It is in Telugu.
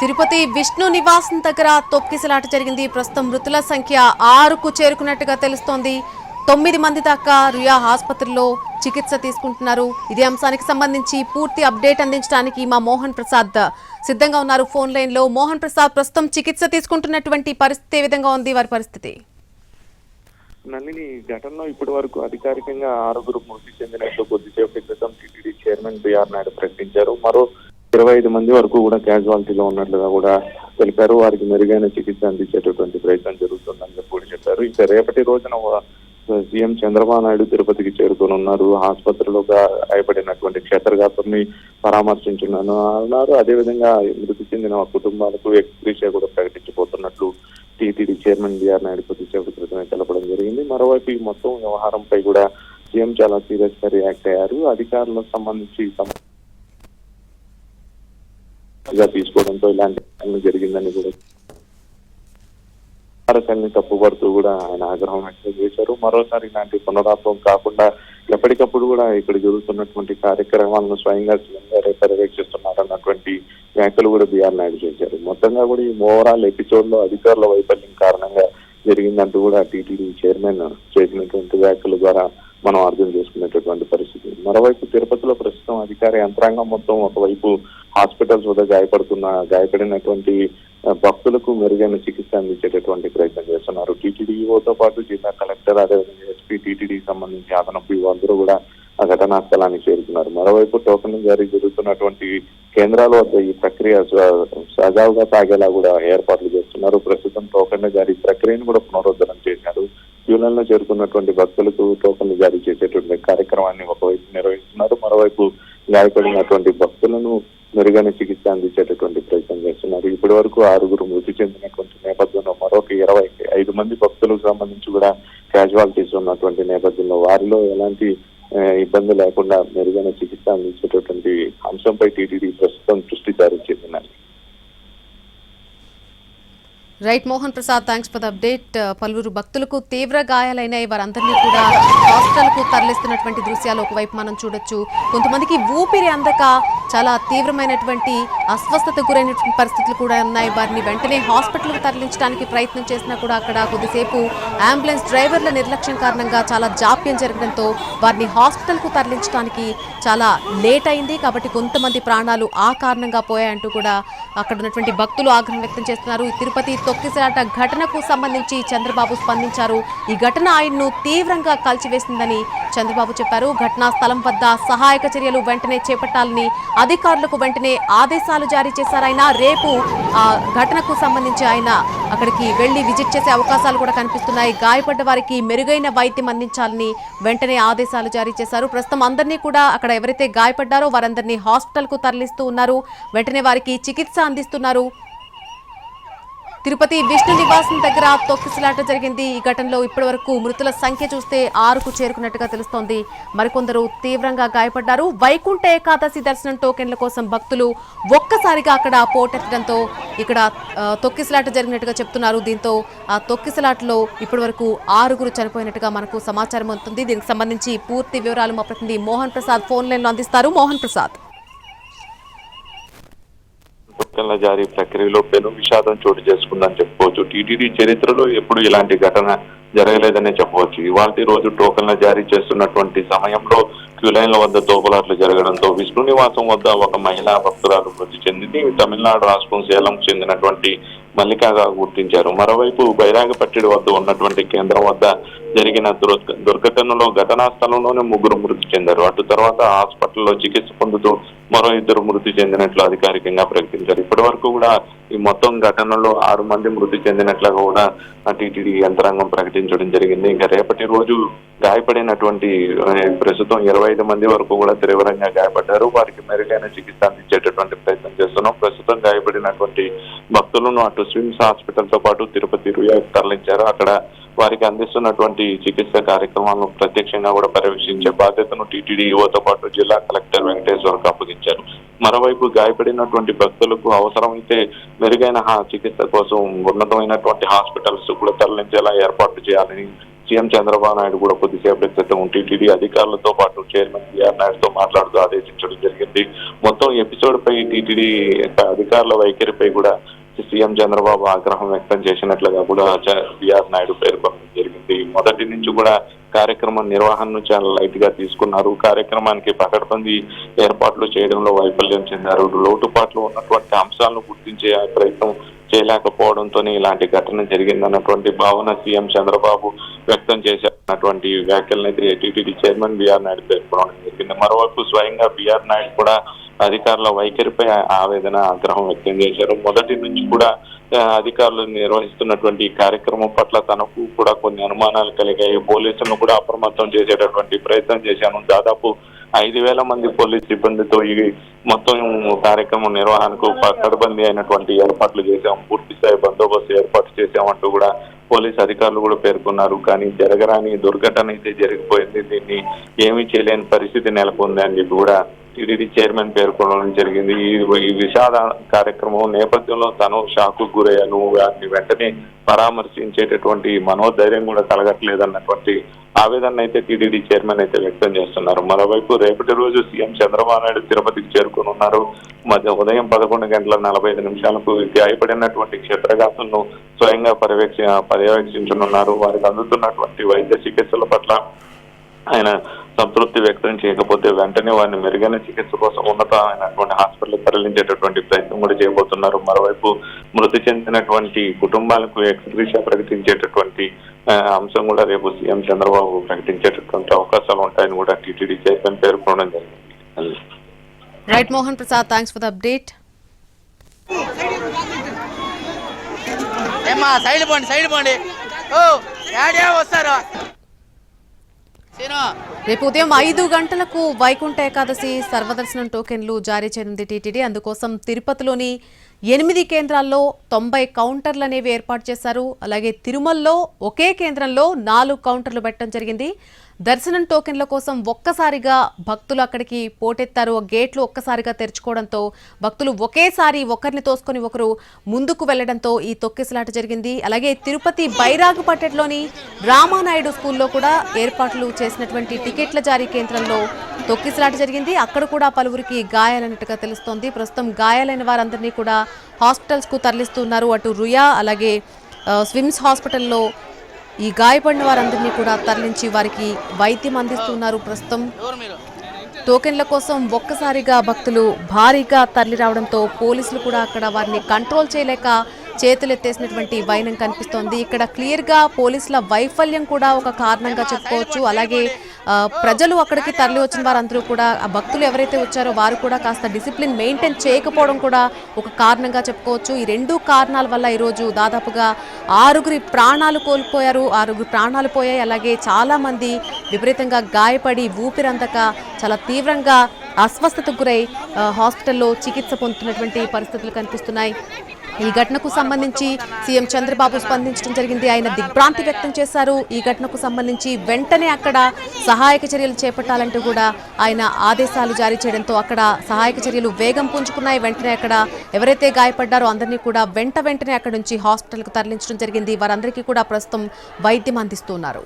తిరుపతి విష్ణు నివాసం దగ్గర తొక్కిసలాట జరిగింది. ప్రస్తుతం మృతుల సంఖ్య 6కు చేరుకున్నట్టుగా తెలుస్తోంది. 9 మంది దాకా రుయా ఆసుపత్రిలో చికిత్స తీసుకుంటున్నారు. ఇదే అంశానికి సంబంధించి పూర్తి అప్డేట్ అందించడానికి మా మోహన్ ప్రసాద్ సిద్ధంగా ఉన్నారు ఫోన్ లైన్ లో. మోహన్ ప్రసాద్, ప్రస్తుతం చికిత్స తీసుకుంటున్నటువంటి పరిస్థితి ఏ విధంగా ఉంది వారి పరిస్థితి? నల్లిని ఘటనలో ఇప్పటి వరకు అధికారికంగా 6గురు మృతి చెందినట్లు కొద్దిసేపు క్రితం టీటీడీ చైర్మన్ బిఆర్ నాయుడు ప్రకటించారు. మరో 25 మంది వరకు కూడా క్యాజువాలిటీలో ఉన్నట్లుగా కూడా తెలిపారు. వారికి మెరుగైన చికిత్స అందించేటటువంటి ప్రయత్నం జరుగుతుందని కూడా చెప్పారు. ఇక రేపటి రోజున సీఎం చంద్రబాబు నాయుడు తిరుపతికి చేరుకోనున్నారు. ఆసుపత్రిలో గాయపడినటువంటి క్షేత్రఘాతుల్ని పరామర్శించున్నాను అన్నారు. అదేవిధంగా మృతి చెందిన కుటుంబాలకు ఎక్స్గ్రేషియా కూడా ప్రకటించబోతున్నట్లు టీటీడీ చైర్మన్ బిఆర్ నాయుడు కొద్దిసేపటి క్రితమే తెలపడం జరిగింది. మరోవైపు ఈ మొత్తం వ్యవహారంపై కూడా సీఎం చాలా సీరియస్ గా రియాక్ట్ అయ్యారు. అధికారులకు సంబంధించి తీసుకోవడంతో ఇలాంటి జరిగిందని కూడా తప్పుపడుతూ కూడా ఆయన ఆగ్రహం వ్యక్తం చేశారు. మరోసారి ఇలాంటి పునరావృతం కాకుండా ఎప్పటికప్పుడు కూడా ఇక్కడ జరుగుతున్నటువంటి కార్యక్రమాలను స్వయంగా పర్యవేక్షిస్తున్నారన్నటువంటి వ్యాఖ్యలు కూడా బిఆర్ నాయుడు చేశారు. మొత్తంగా కూడా ఈ ఓవరాల్ ఎపిసోడ్ లో అధికారుల వైఫల్యం కారణంగా జరిగిందంటూ కూడా టీటీడీ చైర్మన్ చేసినటువంటి వ్యాఖ్యల ద్వారా మనం అర్థం చేసుకునేటటువంటి పరిస్థితి. మరోవైపు తిరుపతిలో ప్రస్తుతం అధికార యంత్రాంగం మొత్తం ఒకవైపు హాస్పిటల్స్ వద్ద గాయపడినటువంటి భక్తులకు మెరుగైన చికిత్స అందించేటటువంటి ప్రయత్నం చేస్తున్నారు. టీటీడీఓతో పాటు జిల్లా కలెక్టర్, అదేవిధంగా ఎస్పీ, టీటీడీకి సంబంధించి అదనపు అందరూ కూడా ఆ ఘటనా స్థలానికి చేరుకున్నారు. మరోవైపు టోకెన్ జారీ జరుగుతున్నటువంటి కేంద్రాల వద్ద ఈ ప్రక్రియ సజావుగా సాగేలా కూడా ఏర్పాట్లు చేస్తున్నారు. ప్రస్తుతం టోకెన్ జారీ ప్రక్రియను కూడా పునరుద్ధరణ చేశారు. క్యూలైన్లో చేరుకున్నటువంటి భక్తులకు టోకెన్లు జారీ చేసేటువంటి కార్యక్రమాన్ని ఒకవైపు నిర్వహిస్తున్నారు. మరోవైపు గాయపడినటువంటి భక్తులను మెరుగైన చికిత్స అందించేటటువంటి ప్రయత్నం చేస్తున్నారు. ఇప్పటి వరకు 6గురు మృతి చెందినటువంటి నేపథ్యంలో మరొక 25 మంది భక్తులకు సంబంధించి కూడా క్యాజువాలిటీస్ ఉన్నటువంటి నేపథ్యంలో వారిలో ఎలాంటి ఇబ్బంది లేకుండా మెరుగైన చికిత్స అందించేటటువంటి అంశంపై టీటీడీ ప్రస్తుతం దృష్టి సారించింది. Right Mohan Prasad, thanks for the update. పలువురు భక్తులకు తీవ్ర గాయాలైన వారందరినీ కూడా హాస్పిటల్కు తరలిస్తున్నటువంటి దృశ్యాలు ఒకవైపు మనం చూడొచ్చు. కొంతమందికి ఊపిరి అందక చాలా తీవ్రమైనటువంటి అస్వస్థతకు గురైనటువంటి పరిస్థితులు కూడా ఉన్నాయి. వారిని వెంటనే హాస్పిటల్కు తరలించడానికి ప్రయత్నం చేసినా కూడా అక్కడ కొద్దిసేపు అంబులెన్స్ డ్రైవర్ల నిర్లక్ష్యం కారణంగా చాలా జాప్యం జరగడంతో వారిని హాస్పిటల్కు తరలించడానికి చాలా లేట్ అయింది. కాబట్టి కొంతమంది ప్రాణాలు ఆ కారణంగా పోయాయంటూ కూడా అక్కడ ఉన్నటువంటి భక్తులు ఆగ్రహం వ్యక్తం చేస్తున్నారు. తిరుపతి తొక్కిసలాట ఘటనకు సంబంధించి చంద్రబాబు స్పందించారు. ఈ ఘటన ఆయన్ను తీవ్రంగా కలిచివేసిందని చంద్రబాబు చెప్పారు. ఘటనా స్థలం వద్ద సహాయక చర్యలు వెంటనే చేపట్టాలని అధికారులకు వెంటనే ఆదేశాలు జారీ చేశారు. ఆయన రేపు ఘటనకు సంబంధించి ఆయన అక్కడికి వెళ్లి విజిట్ చేసే అవకాశాలు కూడా కనిపిస్తున్నాయి. గాయపడ్డ వారికి మెరుగైన వైద్యం అందించాలని వెంటనే ఆదేశాలు జారీ చేశారు. ప్రస్తుతం అందరినీ కూడా అక్కడ ఎవరైతే గాయపడ్డారో వారందరినీ హాస్పిటల్కు తరలిస్తూ ఉన్నారు. వెంటనే వారికి చికిత్స అందిస్తున్నారు. తిరుపతి విష్ణు నివాసం దగ్గర తొక్కిసలాట జరిగింది. ఈ ఘటనలో ఇప్పటి వరకు మృతుల సంఖ్య చూస్తే 6కు చేరుకున్నట్టుగా తెలుస్తోంది. మరికొందరు తీవ్రంగా గాయపడ్డారు. వైకుంఠ ఏకాదశి దర్శనం టోకెన్ల కోసం భక్తులు ఒక్కసారిగా అక్కడ పోటెత్తడంతో ఇక్కడ తొక్కిసలాట జరిగినట్టుగా చెప్తున్నారు. దీంతో ఆ తొక్కిసలాటలో ఇప్పటి వరకు 6గురు చనిపోయినట్టుగా మనకు సమాచారం అవుతుంది. దీనికి సంబంధించి పూర్తి వివరాలు మా ప్రతినిధి మోహన్ ప్రసాద్ ఫోన్ లైన్లో అందిస్తారు. మోహన్ ప్రసాద్, టోకెన్ల జారీ ప్రక్రియలో పెను విషాదం చోటు చేసుకుందని చెప్పుకోవచ్చు. టీటీడీ చరిత్రలో ఎప్పుడు ఇలాంటి ఘటన జరగలేదనే చెప్పవచ్చు. ఇవాళ రోజు టోకెన్ల జారీ చేస్తున్నటువంటి సమయంలో క్యూలైన్ల వద్ద తోపులాట్లు జరగడంతో విష్ణు నివాసం వద్ద ఒక మహిళా భక్తురాలు మృతి చెందింది. తమిళనాడు రాష్ట్రం సేలం చెందినటువంటి మల్లికగా గుర్తించారు. మరోవైపు బైరాగపట్టిడి వద్ద ఉన్నటువంటి కేంద్రం వద్ద జరిగిన దుర్ఘటనలో ఘటనా స్థలంలోనే 3 మృతి చెందారు. అటు తర్వాత హాస్పిటల్లో చికిత్స పొందుతూ మరో 2 మృతి చెందినట్లు అధికారికంగా ప్రకటించారు. ఇప్పటి వరకు కూడా ఈ మొత్తం ఘటనలో 6 మంది మృతి చెందినట్లుగా కూడా టీటీడీ యంత్రాంగం ప్రకటించడం జరిగింది. ఇంకా రేపటి రోజు గాయపడినటువంటి ప్రస్తుతం 25 మంది వరకు కూడా తీవ్రంగా గాయపడ్డారు. వారికి మెరుగైన చికిత్స అందించేటటువంటి ప్రయత్నం చేస్తున్నాం. ప్రస్తుతం గాయపడినటువంటి భక్తులను అటు స్విమ్స్ హాస్పిటల్ తో పాటు తిరుపతి రుయాకు తరలించారు. అక్కడ వారికి అందిస్తున్నటువంటి చికిత్స కార్యక్రమాలను ప్రత్యక్షంగా కూడా పర్యవేక్షించే బాధ్యతను టీటీడీఓతో పాటు జిల్లా కలెక్టర్ వెంకటేశ్వర్కు అప్పగించారు. మరోవైపు గాయపడినటువంటి భక్తులకు అవసరమైతే మెరుగైన చికిత్స కోసం ఉన్నతమైనటువంటి హాస్పిటల్స్ కూడా తరలించేలా ఏర్పాటు చేయాలని సీఎం చంద్రబాబు నాయుడు కూడా కొద్దిసేపటి క్రితం టీటీడీ అధికారులతో పాటు చైర్మన్ బిఆర్ నాయుడుతో మాట్లాడుతూ ఆదేశించడం జరిగింది. మొత్తం ఎపిసోడ్ పై టీటీడీ అధికారుల వైఖరిపై కూడా సీఎం చంద్రబాబు ఆగ్రహం వ్యక్తం చేసినట్లుగా కూడా బిఆర్ నాయుడు పేర్కొనడం జరిగింది. మొదటి నుంచి కూడా కార్యక్రమం నిర్వహణను చాలా లైట్ గా తీసుకున్నారు. కార్యక్రమానికి పకడ్బందీ ఏర్పాట్లు చేయడంలో వైఫల్యం చెందారు. లోటుపాట్లు ఉన్నటువంటి అంశాలను గుర్తించే ప్రయత్నం చేయలేకపోవడంతోనే ఇలాంటి ఘటన జరిగిందన్నటువంటి భావన సీఎం చంద్రబాబు వ్యక్తం చేశారన్నటువంటి వ్యాఖ్యలనైతే టీటీడీ చైర్మన్ బిఆర్ నాయుడు పేర్కొనడం జరిగింది. మరోవైపు స్వయంగా బిఆర్ నాయుడు కూడా అధికారుల వైఖరిపై ఆవేదన ఆగ్రహం వ్యక్తం చేశారు. మొదటి నుంచి కూడా అధికారులు నిర్వహిస్తున్నటువంటి కార్యక్రమం పట్ల తనకు కూడా కొన్ని అనుమానాలు కలిగాయి. పోలీసులను కూడా అప్రమత్తం చేసేటటువంటి ప్రయత్నం చేశాను. దాదాపు 5,000 మంది పోలీస్ సిబ్బందితో ఈ మొత్తం కార్యక్రమం నిర్వహణకు పకడ్బందీ అయినటువంటి ఏర్పాట్లు చేశాం, పూర్తి స్థాయి బందోబస్తు ఏర్పాటు చేశామంటూ కూడా పోలీస్ అధికారులు కూడా పేర్కొన్నారు. కానీ జరగరాని దుర్ఘటన అయితే జరిగిపోయింది. దీన్ని ఏమీ చేయలేని పరిస్థితి నెలకొంది అని చెప్పి కూడా టీటీడీ చైర్మన్ పేర్కొనడం జరిగింది. ఈ విషాద కార్యక్రమం నేపథ్యంలో తను షాకు గురయ్యాను, వారిని వెంటనే పరామర్శించేటటువంటి మనోధైర్యం కూడా కలగట్లేదన్నటువంటి ఆవేదన అయితే టీటీడీ చైర్మన్ అయితే వ్యక్తం చేస్తున్నారు. మరోవైపు రేపటి రోజు సీఎం చంద్రబాబు నాయుడు తిరుపతికి చేరుకున్నారు. ఉదయం 11:45 గాయపడినటువంటి క్షేత్రఘాతులను స్వయంగా పర్యవేక్షించనున్నారు. వారికి అందుతున్నటువంటి వైద్య చికిత్సల పట్ల ఆయన సంతృప్తి వ్యక్తం చేయకపోతే వెంటనే వారిని మెరుగైన చికిత్స కోసం ఉన్నతమైనటువంటి హాస్పిటల్ తరలించేటటువంటి ప్రయత్నం కూడా చేయబోతున్నారు. మరోవైపు మృతి చెందినటువంటి కుటుంబాలకు ఎక్స్గ్రేషియా ప్రకటించేటటువంటి అంశం కూడా రేపు సీఎం చంద్రబాబు ప్రకటించేటటువంటి అవకాశాలు ఉంటాయని కూడా టీటీడీ చైర్మన్ పేర్కొనడం జరిగింది. Right Mohan Prasad, thanks for the update. Side పోండి వస్తారు. రేపు ఉదయం 5 గంటలకు వైకుంఠ ఏకాదశి సర్వదర్శనం టోకెన్లు జారీ చేయనుంది టీటీడీ. అందుకోసం తిరుపతిలోని 8 కేంద్రాల్లో 90 కౌంటర్లు అనేవి ఏర్పాటు చేశారు. అలాగే తిరుమలలో ఒకే కేంద్రంలో 4 కౌంటర్లు పెట్టడం జరిగింది. దర్శనం టోకెన్ల కోసం ఒక్కసారిగా భక్తులు అక్కడికి పోటెత్తారు. గేట్లు ఒక్కసారిగా తెరుచుకోవడంతో భక్తులు ఒకేసారి ఒకరిని తోసుకొని ఒకరు ముందుకు వెళ్లడంతో ఈ తొక్కిసలాట జరిగింది. అలాగే తిరుపతి బైరాగుపట్టెట్లోని రామానాయుడు స్కూల్లో కూడా ఏర్పాట్లు చేసినటువంటి టికెట్ల జారీ కేంద్రంలో తొక్కిసలాట జరిగింది. అక్కడ కూడా పలువురికి గాయాలైనట్టుగా తెలుస్తోంది. ప్రస్తుతం గాయాలైన వారందరినీ కూడా హాస్పిటల్స్ కు తరలిస్తున్నారు. అటు రుయా అలాగే స్విమ్స్ హాస్పిటల్లో ఈ గాయపడిన వారందరినీ కూడా తరలించి వారికి వైద్యం అందిస్తున్నారు. ప్రస్తుతం టోకెన్ల కోసం ఒక్కసారిగా భక్తులు భారీగా తరలి రావడంతో పోలీసులు కూడా అక్కడ వారిని కంట్రోల్ చేయలేక చేతులెత్తేసినటువంటి వైనం కనిపిస్తోంది. ఇక్కడ క్లియర్ గా పోలీసుల వైఫల్యం కూడా ఒక కారణంగా చెప్పుకోవచ్చు. అలాగే ప్రజలు అక్కడికి తరలి వచ్చిన వారందరూ కూడా ఆ భక్తులు ఎవరైతే వచ్చారో వారు కూడా కాస్త డిసిప్లిన్ మెయింటైన్ చేయకపోవడం కూడా ఒక కారణంగా చెప్పుకోవచ్చు. ఈ 2 కారణాల వల్ల ఈరోజు దాదాపుగా 6 ప్రాణాలు కోల్పోయారు. 6 ప్రాణాలు పోయాయి. అలాగే చాలా మంది విపరీతంగా గాయపడి ఊపిరందక చాలా తీవ్రంగా అస్వస్థతకు గురై హాస్పిటల్లో చికిత్స పొందుతున్నటువంటి పరిస్థితులు కనిపిస్తున్నాయి. ఈ ఘటనకు సంబంధించి సీఎం చంద్రబాబు స్పందించడం జరిగింది. ఆయన దిగ్భ్రాంతి వ్యక్తం చేశారు. ఈ ఘటనకు సంబంధించి వెంటనే అక్కడ సహాయక చర్యలు చేపట్టాలంటూ కూడా ఆయన ఆదేశాలు జారీ చేయడంతో అక్కడ సహాయక చర్యలు వేగం పుంజుకున్నాయి. వెంటనే అక్కడ ఎవరైతే గాయపడ్డారో అందరినీ కూడా వెంటనే అక్కడి నుంచి హాస్పిటల్కు తరలించడం జరిగింది. వారందరికీ కూడా ప్రస్తుతం వైద్యం అందిస్తున్నారు.